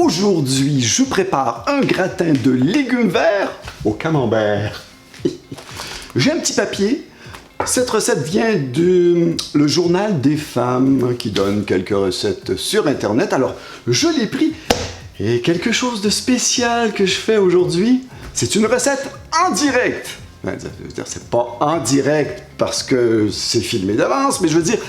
Aujourd'hui, je prépare un gratin de légumes verts au camembert. J'ai un petit papier. Cette recette vient du le journal des femmes qui donne quelques recettes sur Internet. Alors, je l'ai pris. Et quelque chose de spécial que je fais aujourd'hui, c'est une recette en direct. C'est pas en direct parce que c'est filmé d'avance, mais je veux dire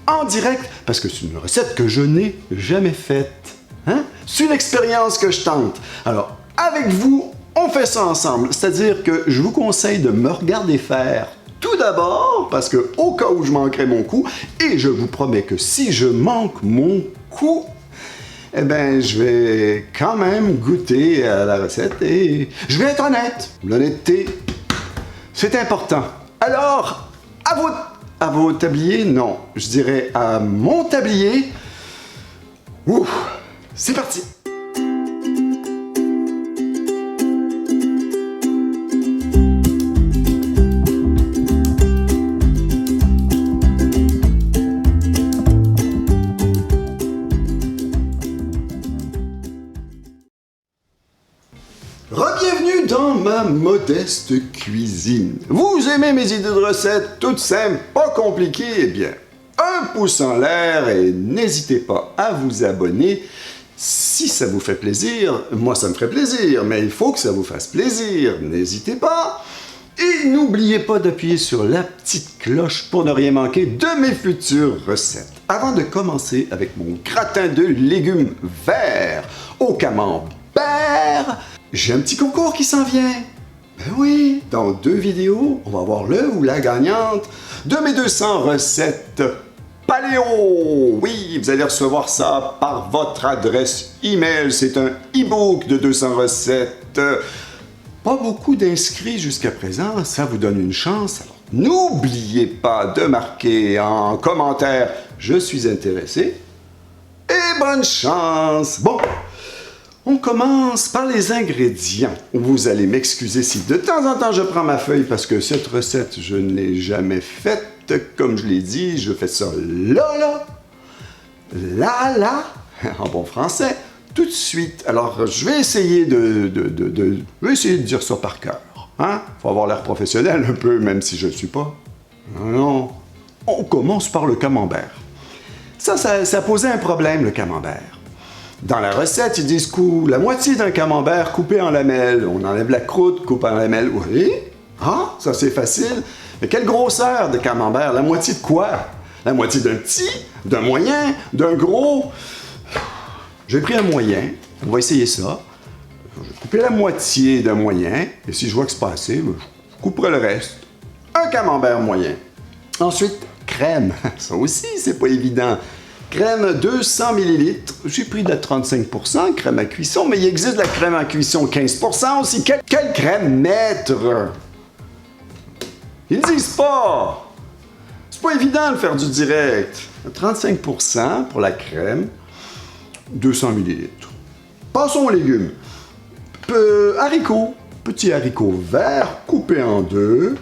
en direct parce que c'est une recette que je n'ai jamais faite. Hein? C'est une expérience que je tente. Alors, avec vous, on fait ça ensemble. C'est-à-dire que je vous conseille de me regarder faire tout d'abord, parce que au cas où je manquerai mon coup, et je vous promets que si je manque mon coup, eh bien, je vais quand même goûter à la recette et je vais être honnête. L'honnêteté, c'est important. Alors, à vos tabliers, non, je dirais à mon tablier. Ouf, c'est parti! Re-bienvenue dans ma modeste cuisine. Vous aimez mes idées de recettes toutes simples, pas compliquées? Eh bien, un pouce en l'air et n'hésitez pas à vous abonner si ça vous fait plaisir. Moi, ça me ferait plaisir, mais il faut que ça vous fasse plaisir. N'hésitez pas. Et n'oubliez pas d'appuyer sur la petite cloche pour ne rien manquer de mes futures recettes. Avant de commencer avec mon gratin de légumes verts au camembert, j'ai un petit concours qui s'en vient. Ben oui, dans 2 vidéos, on va voir le ou la gagnante de mes 200 recettes paléo. Oui, vous allez recevoir ça par votre adresse email. C'est un e-book de 200 recettes. Pas beaucoup d'inscrits jusqu'à présent, ça vous donne une chance. Alors, n'oubliez pas de marquer en commentaire « Je suis intéressé » et bonne chance. Bon, on commence par les ingrédients. Vous allez m'excuser si de temps en temps je prends ma feuille parce que cette recette, je ne l'ai jamais faite. Comme je l'ai dit, je fais ça là, en bon français, tout de suite. Alors, je vais essayer de dire ça par cœur. Hein? Faut avoir l'air professionnel un peu, même si je ne le suis pas. Non. On commence par le camembert. Ça posait un problème, le camembert. Dans la recette, ils disent la moitié d'un camembert coupé en lamelles. On enlève la croûte, coupe en lamelles. Oui? Ah, ça c'est facile. Mais quelle grosseur de camembert? La moitié de quoi? La moitié d'un petit, d'un moyen, d'un gros? J'ai pris un moyen. On va essayer ça. Je vais couper la moitié d'un moyen. Et si je vois que c'est pas assez, je couperai le reste. Un camembert moyen. Ensuite, crème. Ça aussi, c'est pas évident. Crème 200 ml, j'ai pris de la 35%, crème à cuisson, mais il existe de la crème à cuisson 15% aussi. Quelle crème mettre? Ils ne disent pas. C'est pas évident de faire du direct. 35% pour la crème, 200 ml. Passons aux légumes. Haricots, petits haricots verts coupés en 2.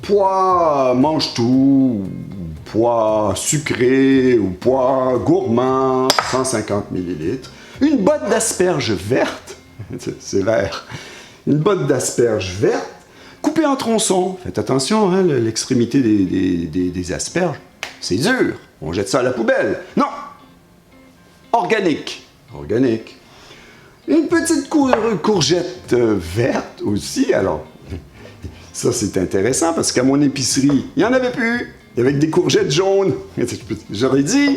Pois mange-tout, pois sucré ou pois gourmand, 150 ml. Une botte d'asperges vertes, c'est vert. Une botte d'asperges vertes, coupée en tronçons. Faites attention, hein, l'extrémité des asperges, c'est dur. On jette ça à la poubelle. Non! Organique. Organique. Une petite courgette verte aussi, alors... Ça, c'est intéressant parce qu'à mon épicerie, il n'y en avait plus. Il y avait des courgettes jaunes. J'aurais dit,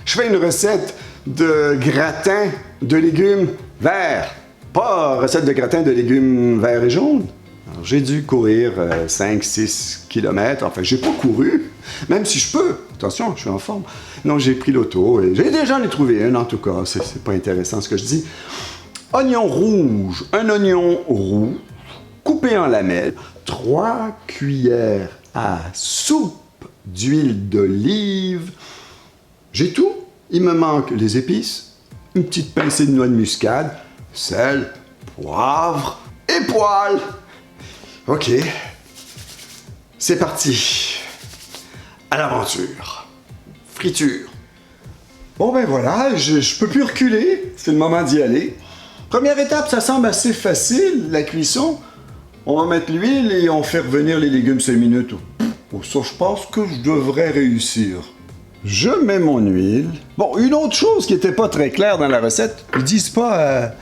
je fais une recette de gratin de légumes verts. Pas recette de gratin de légumes verts et jaunes. Alors, j'ai dû courir 5-6 km. Enfin, j'ai pas couru, même si je peux. Attention, je suis en forme. Non, j'ai pris l'auto et j'en ai trouvé un en tout cas. C'est pas intéressant ce que je dis. Oignon rouge. Un oignon roux coupé en lamelles. 3 cuillères à soupe d'huile d'olive. J'ai tout. Il me manque les épices, une petite pincée de noix de muscade, sel, poivre et poêle. OK. C'est parti. À l'aventure. Friture. Bon ben voilà, je peux plus reculer, c'est le moment d'y aller. Première étape, ça semble assez facile, la cuisson. On va mettre l'huile et on fait revenir les légumes 5 minutes. Oh, ça, je pense que je devrais réussir. Je mets mon huile. Bon, une autre chose qui n'était pas très claire dans la recette, ils disent pas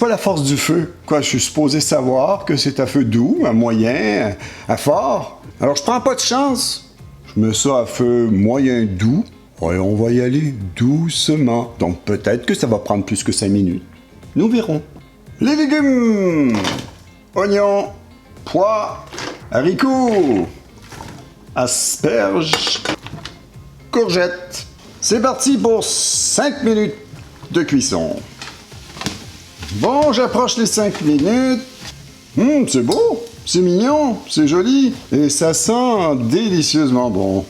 la force du feu. Quoi, je suis supposé savoir que c'est à feu doux, à moyen, à fort. Alors, je prends pas de chance. Je mets ça à feu moyen doux. Ouais, on va y aller doucement. Donc, peut-être que ça va prendre plus que 5 minutes. Nous verrons. Les légumes! Oignons, pois, haricots, asperges, courgettes. C'est parti pour 5 minutes de cuisson. Bon, j'approche les 5 minutes. C'est beau, c'est mignon, c'est joli et ça sent délicieusement bon.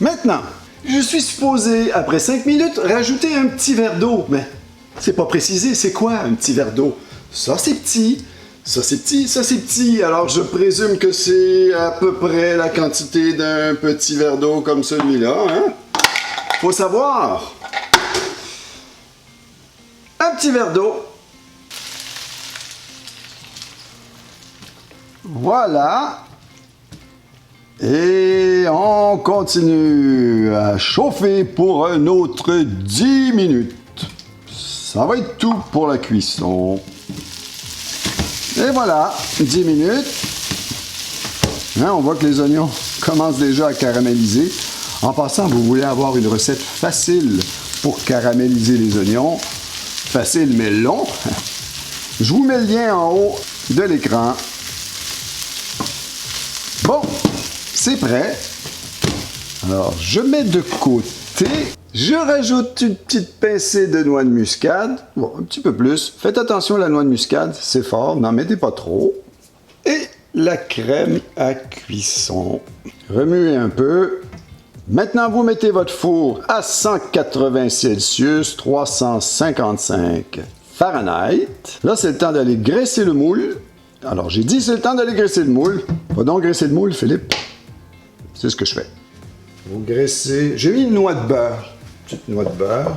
Maintenant, je suis supposé, après 5 minutes, rajouter un petit verre d'eau. Mais c'est pas précisé, c'est quoi un petit verre d'eau? Ça, c'est petit. Ça, c'est petit, ça, c'est petit. Alors, je présume que c'est à peu près la quantité d'un petit verre d'eau comme celui-là, hein? Faut savoir. Un petit verre d'eau. Voilà. Et on continue à chauffer pour un autre 10 minutes. Ça va être tout pour la cuisson. Et voilà, 10 minutes. Hein, on voit que les oignons commencent déjà à caraméliser. En passant, vous voulez avoir une recette facile pour caraméliser les oignons. Facile mais long. Je vous mets le lien en haut de l'écran. Bon, c'est prêt. Alors, je mets de côté. Je rajoute une petite pincée de noix de muscade. Bon, un petit peu plus. Faites attention à la noix de muscade, c'est fort, n'en mettez pas trop. Et la crème à cuisson. Remuez un peu. Maintenant, vous mettez votre four à 180 Celsius, 355 Fahrenheit. Là, c'est le temps d'aller graisser le moule. Alors, j'ai dit c'est le temps d'aller graisser le moule. Va donc graisser le moule, Philippe. C'est ce que je fais. Vous graissez... J'ai mis une noix de beurre. Petite noix de beurre.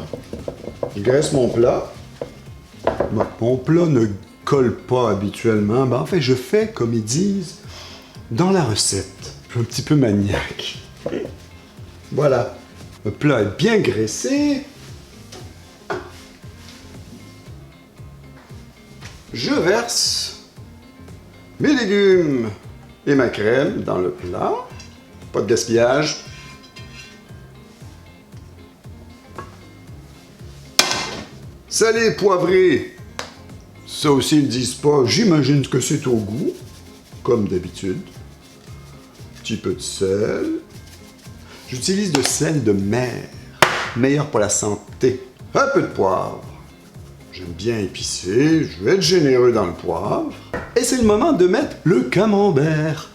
Je graisse mon plat. Bon, mon plat ne colle pas habituellement. Ben, en fait, je fais comme ils disent dans la recette. Je suis un petit peu maniaque. Voilà. Le plat est bien graissé. Je verse mes légumes et ma crème dans le plat. Pas de gaspillage. Salé, poivré. Ça aussi, ils ne disent pas. J'imagine que c'est au goût, comme d'habitude. Petit peu de sel. J'utilise de sel de mer. Meilleur pour la santé. Un peu de poivre. J'aime bien épicé. Je vais être généreux dans le poivre. Et c'est le moment de mettre le camembert.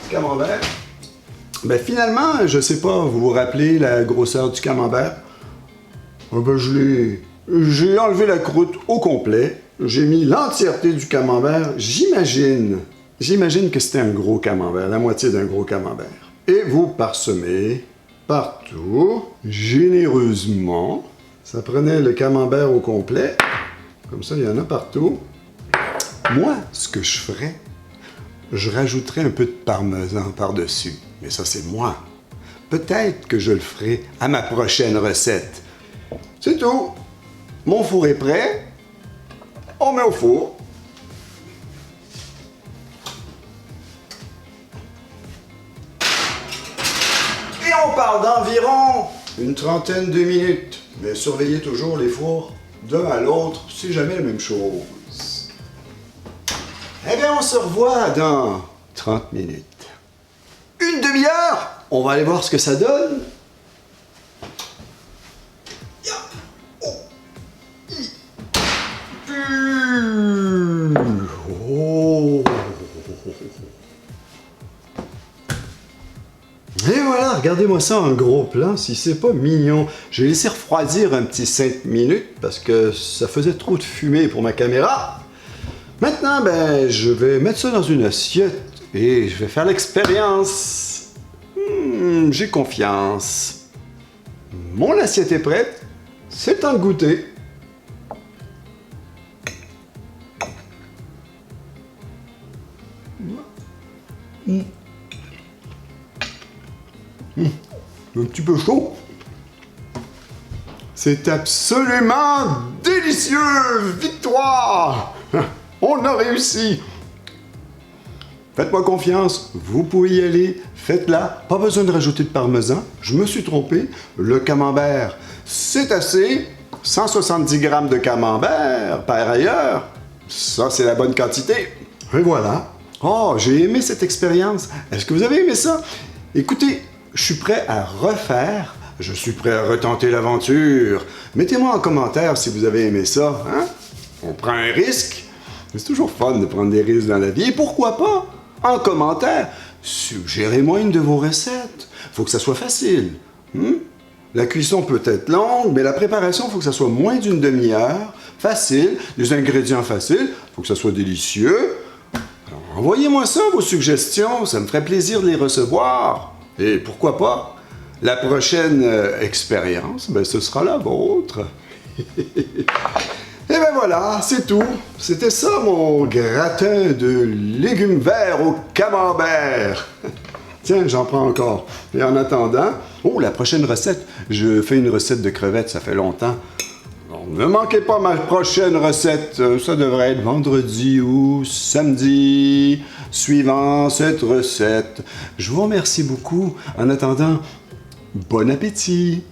Camembert. Ben finalement, je sais pas, vous vous rappelez la grosseur du camembert? Ben j'ai enlevé la croûte au complet. J'ai mis l'entièreté du camembert. J'imagine que c'était un gros camembert, la moitié d'un gros camembert. Et vous parsemez partout, généreusement. Ça prenait le camembert au complet. Comme ça, il y en a partout. Moi, ce que je ferais, je rajouterais un peu de parmesan par-dessus. Mais ça, c'est moi. Peut-être que je le ferai à ma prochaine recette. C'est tout. Mon four est prêt. On met au four. Et on parle d'environ une trentaine de minutes. Mais surveillez toujours les fours d'un à l'autre, c'est jamais la même chose. Eh bien, on se revoit dans 30 minutes. Une demi-heure! On va aller voir ce que ça donne. Oh. Et voilà, regardez-moi ça en gros plan, si c'est pas mignon. J'ai laissé refroidir un petit 5 minutes parce que ça faisait trop de fumée pour ma caméra. Maintenant, ben, je vais mettre ça dans une assiette et je vais faire l'expérience. J'ai confiance. mon assiette est prête. C'est temps de goûter. Un petit peu chaud. C'est absolument délicieux! Victoire! On a réussi! Faites-moi confiance, vous pouvez y aller, faites-la. Pas besoin de rajouter de parmesan, je me suis trompé. Le camembert, c'est assez. 170 grammes de camembert, par ailleurs. Ça, c'est la bonne quantité. Et voilà. Oh, j'ai aimé cette expérience. Est-ce que vous avez aimé ça? Écoutez, je suis prêt à refaire. Je suis prêt à retenter l'aventure. Mettez-moi en commentaire si vous avez aimé ça. Hein? On prend un risque. C'est toujours fun de prendre des risques dans la vie. Et pourquoi pas? En commentaire, suggérez-moi une de vos recettes. Faut que ça soit facile. La cuisson peut être longue, mais la préparation, faut que ça soit moins d'une demi-heure. Facile, des ingrédients faciles. Faut que ça soit délicieux. Alors, envoyez-moi ça, vos suggestions. Ça me ferait plaisir de les recevoir. Et pourquoi pas? La prochaine expérience, ben, ce sera la vôtre. Et ben voilà, c'est tout. C'était ça mon gratin de légumes verts au camembert. Tiens, j'en prends encore. Et en attendant, la prochaine recette, je fais une recette de crevettes, ça fait longtemps. Alors, ne manquez pas ma prochaine recette. Ça devrait être vendredi ou samedi suivant cette recette. Je vous remercie beaucoup. En attendant, bon appétit!